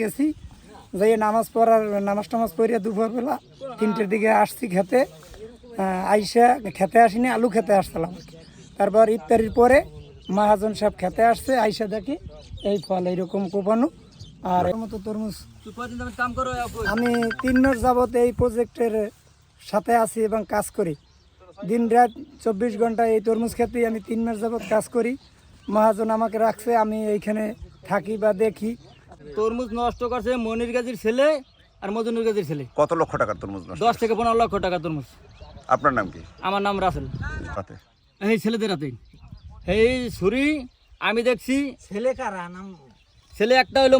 গেছি যাই নামাজ টামাজ পড়িয়া দুপুরবেলা 3টের দিকে আসছি খেতে। আইসা খেতে আসিনি, আলু খেতে আসছিলাম। তারপর ইফতারির পরে মহাজন সাহেব খেতে আসছে, আইসা দেখি এই ফল এইরকম কোপানো। আর এর মতো তরমুজ আমি 3 মাস যাবত এই প্রজেক্টের সাথে আছি এবং কাজ করি। দিন রাত 24 ঘন্টা এই তরমুজ খেতেই আমি 3 মাস যাবত কাজ করি। মহাজন আমাকে রাখছে, আমি এইখানে থাকি বা দেখি। তরমুজ নষ্ট করছে মনির গাজীর ছেলে আর মজনুর গাজীর ছেলে। কত লক্ষ টাকার তরমুজ নষ্ট? 10 থেকে 15 লক্ষ টাকা তরমুজ। আপনার নাম কি? আমার নাম রাসেল। রাতে এই ছেলেদের হাতে এই ছুরি আমি দেখছি। ছেলে কারা নাম? ছেলে একটা হইলো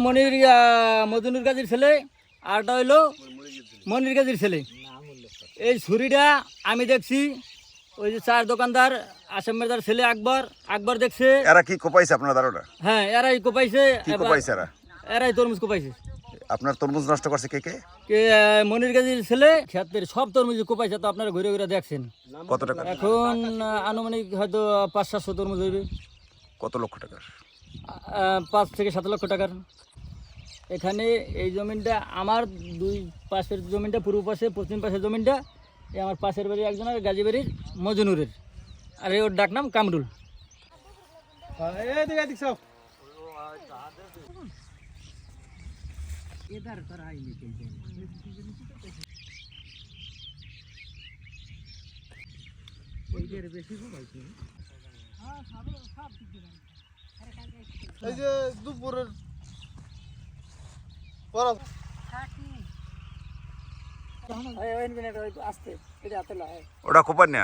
মজনুর গাজীর ছেলে, আরটা হইলো মনির গাজীর ছেলে। এই ছুরিটা আমি দেখছি ওই যে 4 দোকানদার আসামের ছেলে আকবর দেখছে। এরা কি কোপাইছে আপনার দারোটা? হ্যাঁ, এরাই কোপাইছে। কি কোপাইছে এরা? এরাই তরমুজ কোপাইছে। আপনার তরমুজ নষ্ট করছে কে কে? মনির গাজীর ছেলে ক্ষেতের সব তরমুজ কোপাইছে। তো আপনারা ঘুরে ঘুরে দেখছেন। কত টাকা? এখন আনুমানিক হয়তো 500-700 তরমুজ হইবে। কত লক্ষ টাকার? 5 থেকে 7 লক্ষ টাকার। এখানে এই জমিনটা আমার 2 পাশের জমিনটা, পূর্ব পাশে পশ্চিম পাশের জমিনটা এই আমার পাশের বাড়ি একজনের, গাজী বাড়ির মজনুরের। আর ওর ডাক নাম কামরুল। এই যে দুপুরের পর আসতে ওটা কোপান না।